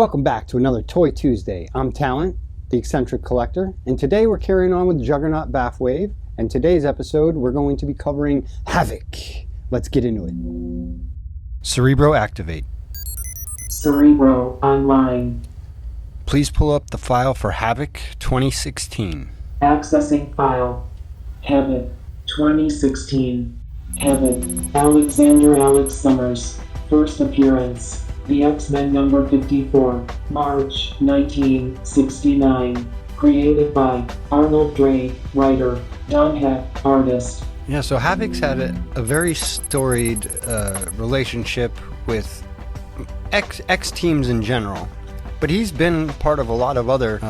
Welcome back to another Toy Tuesday. I'm Talent, the X-centric collector, and today we're carrying on with the Juggernaut BAF wave, and today's episode we're going to be covering Havok. Let's get into it. Cerebro activate. Cerebro online. Please pull up the file for Havok 2016. Accessing file. Havok 2016. Havok. Alexander Alex Summers. First appearance. The X-Men number 54, March 1969. Created by Arnold Drake, writer, Don Heck, artist. Yeah, so Havok's had a very storied relationship with X teams in general. But he's been part of a lot of other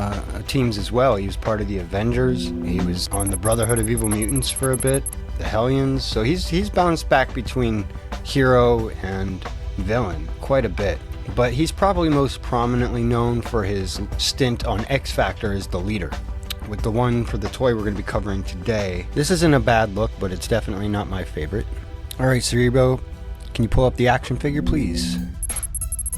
teams as well. He was part of the Avengers. He was on the Brotherhood of Evil Mutants for a bit, the Hellions. So he's bounced back between hero and villain quite a bit. But he's probably most prominently known for his stint on X Factor as the leader. With the one for the toy we're going to be covering today. This isn't a bad look, but it's definitely not my favorite. Alright, Cerebro, can you pull up the action figure, please?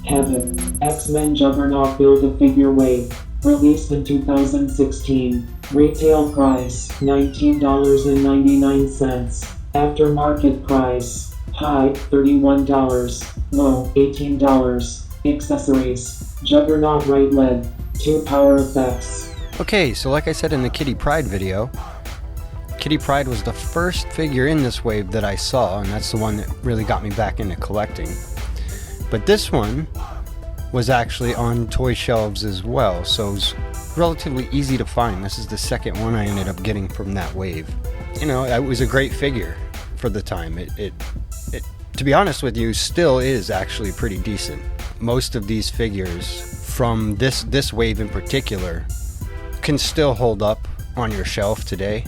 Havok, X-Men Juggernaut Build-A-Figure Wave. Released in 2016. Retail price, $19.99. Aftermarket price, high, $31. Low, $18. Accessories, Juggernaut right leg, 2 power effects. Okay, so like I said in the Kitty Pryde video, Kitty Pryde was the first figure in this wave that I saw, and that's the one that really got me back into collecting. But this one was actually on toy shelves as well, so it was relatively easy to find. This is the second one I ended up getting from that wave. You know, it was a great figure for the time. It to be honest with you, still is actually pretty decent. Most of these figures from this wave in particular can still hold up on your shelf today.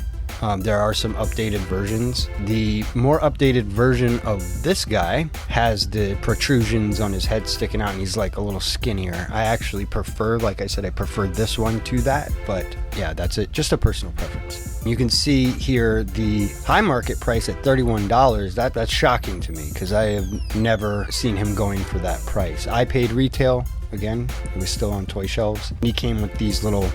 There are some updated versions. The more updated version of this guy has the protrusions on his head sticking out, and he's like a little skinnier. I actually prefer, like I said, I prefer this one to that, but yeah, that's it. Just a personal preference. You can see here the high market price at $31. That's shocking to me because I have never seen him going for that price. I paid retail. Again, it was still on toy shelves. He came with these little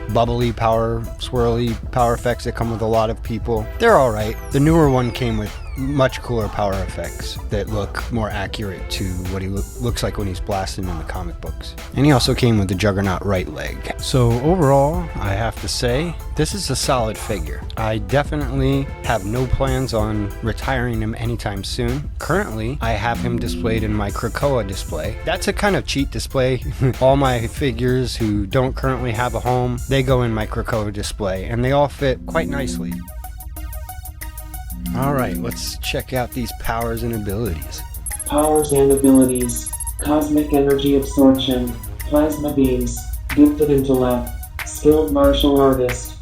bubbly swirly power effects that come with a lot of people. They're alright. The newer one came with much cooler power effects that look more accurate to what he looks like when he's blasting in the comic books. And he also came with the Juggernaut right leg. So overall, I have to say, this is a solid figure. I definitely have no plans on retiring him anytime soon. Currently, I have him displayed in my Krakoa display. That's a kind of cheat display. All my figures who don't currently have a home, they go in my Krakoa display, and they all fit quite nicely. Alright, let's check out these powers and abilities. Powers and abilities. Cosmic energy absorption. Plasma beams. Gifted intellect. Skilled martial artist.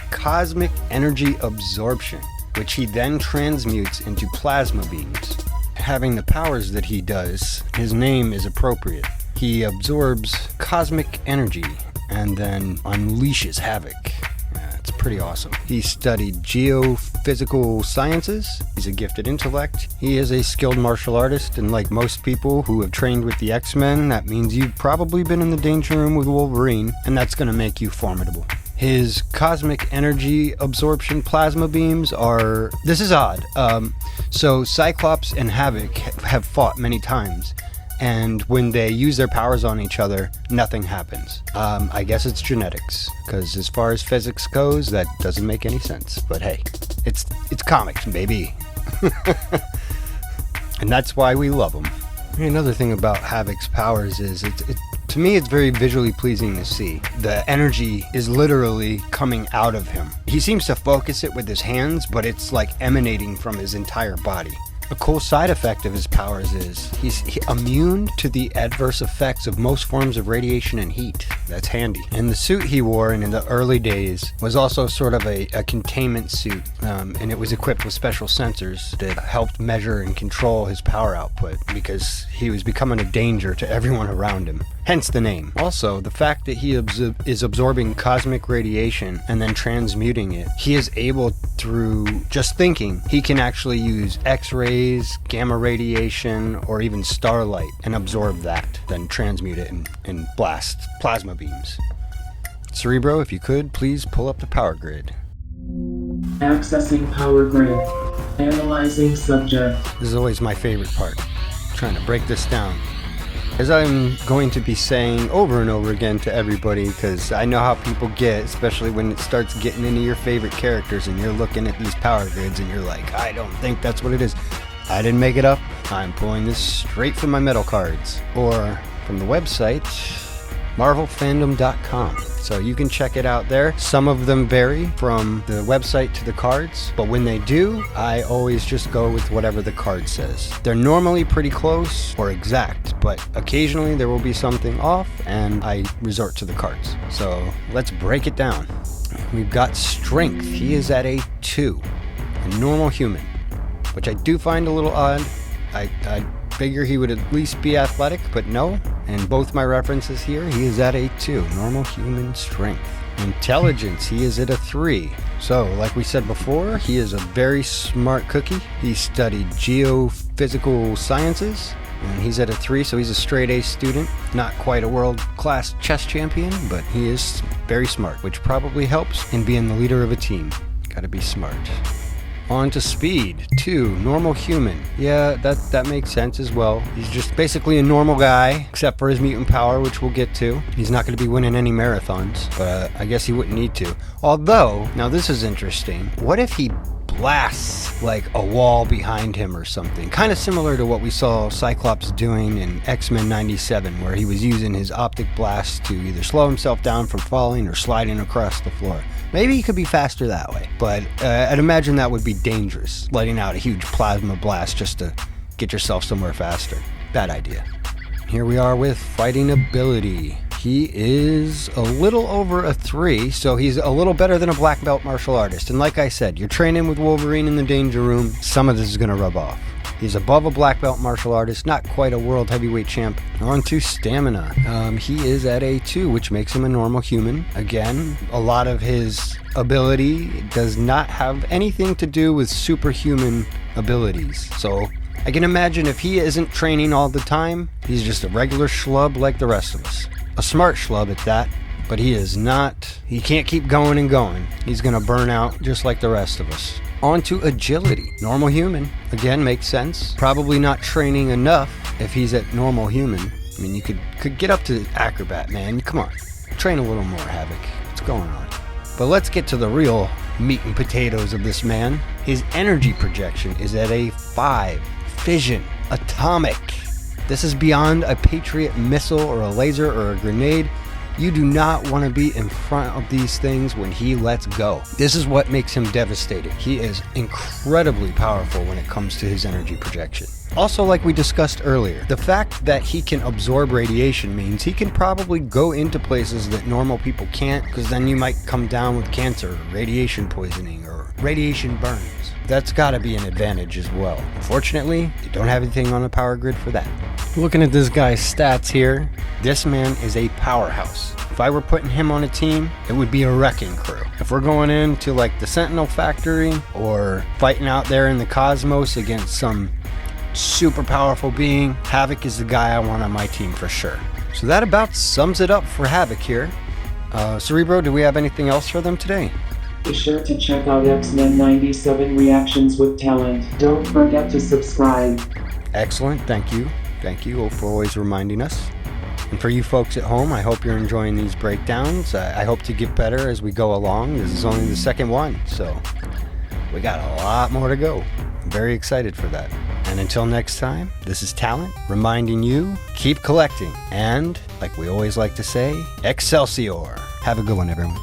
Cosmic energy absorption, which he then transmutes into plasma beams. Having the powers that he does, his name is appropriate. He absorbs cosmic energy and then unleashes havoc. It's pretty awesome. He studied geophysical sciences. He's a gifted intellect. He is a skilled martial artist, and like most people who have trained with the X-Men, that means you've probably been in the danger room with Wolverine, and that's going to make you formidable. His cosmic energy absorption plasma beams are... This is odd. So Cyclops and Havok have fought many times, and when they use their powers on each other, nothing happens. I guess it's genetics, because as far as physics goes, that doesn't make any sense. But hey, it's comics, baby. And that's why we love them. Another thing about Havok's powers is, to me, it's very visually pleasing to see. The energy is literally coming out of him. He seems to focus it with his hands, but it's like emanating from his entire body. A cool side effect of his powers is he's immune to the adverse effects of most forms of radiation and heat. That's handy. And the suit he wore in the early days was also sort of a containment suit, and it was equipped with special sensors that helped measure and control his power output because he was becoming a danger to everyone around him. hence the name. Also, the fact that he is absorbing cosmic radiation and then transmuting it, he is able, through just thinking, he can actually use X-rays, gamma radiation, or even starlight and absorb that, then transmute it and blast plasma beams. Cerebro, if you could, please pull up the power grid. Accessing power grid. Analyzing subject. This is always my favorite part, trying to break this down. As I'm going to be saying over and over again to everybody, because I know how people get, especially when it starts getting into your favorite characters and you're looking at these power grids and you're like, I don't think that's what it is. I didn't make it up. I'm pulling this straight from my metal cards, or from the website marvelfandom.com. So you can check it out there. Some of them vary from the website to the cards, but when they do, I always just go with whatever the card says. They're normally pretty close or exact, but occasionally there will be something off and I resort to the cards. So let's break it down. We've got strength. He is at a 2, a normal human, which I do find a little odd. I figure he would at least be athletic, but no. In both my references here, he is at a 2, normal human strength. Intelligence, he is at a 3. So, like we said before, he is a very smart cookie. He studied geophysical sciences, and he's at a 3, so he's a straight A student. Not quite a world-class chess champion, but he is very smart, which probably helps in being the leader of a team. Gotta be smart. On to speed, 2, normal human. Yeah, that makes sense as well. He's just basically a normal guy, except for his mutant power, which we'll get to. He's not going to be winning any marathons, but I guess he wouldn't need to. Although, now this is interesting. What if he blasts like a wall behind him or something? Kind of similar to what we saw Cyclops doing in X-Men 97, where he was using his optic blast to either slow himself down from falling or sliding across the floor. Maybe he could be faster that way, but I'd imagine that would be dangerous, letting out a huge plasma blast just to get yourself somewhere faster. Bad idea. Here we are with fighting ability. He is a little over a 3, so he's a little better than a black belt martial artist. And like I said, you're training with Wolverine in the Danger Room, some of this is going to rub off. He's above a black belt martial artist, not quite a world heavyweight champ. On to stamina. He is at a 2, which makes him a normal human. Again, a lot of his ability does not have anything to do with superhuman abilities. So I can imagine if he isn't training all the time, he's just a regular schlub like the rest of us. A smart schlub at that, but he is not. He can't keep going and going. He's going to burn out just like the rest of us. On to agility. Normal human. Again, makes sense. Probably not training enough if he's at normal human. I mean, you could get up to acrobat, man. Come on. Train a little more, Havok. What's going on? But let's get to the real meat and potatoes of this man. His energy projection is at a 5. Fission. Atomic. This is beyond a Patriot missile or a laser or a grenade. You do not want to be in front of these things when he lets go. This is what makes him devastating. He is incredibly powerful when it comes to his energy projection. Also, like we discussed earlier, the fact that he can absorb radiation means he can probably go into places that normal people can't, because then you might come down with cancer, or radiation poisoning, or radiation burns. That's got to be an advantage as well. Unfortunately, you don't have anything on the power grid for that. Looking at this guy's stats here, this man is a powerhouse. If I were putting him on a team, it would be a wrecking crew. If we're going into like the Sentinel Factory or fighting out there in the cosmos against some super powerful being, Havok is the guy I want on my team for sure. So that about sums it up for Havok here. Cerebro, do we have anything else for them today? Be sure to check out X-Men 97 Reactions with Talent. Don't forget to subscribe. Excellent, thank you. Thank you for always reminding us. And for you folks at home, I hope you're enjoying these breakdowns. I hope to get better as we go along. This is only the second one, so we got a lot more to go. I'm very excited for that. And until next time, this is Talent reminding you, keep collecting. And, like we always like to say, Excelsior. Have a good one, everyone.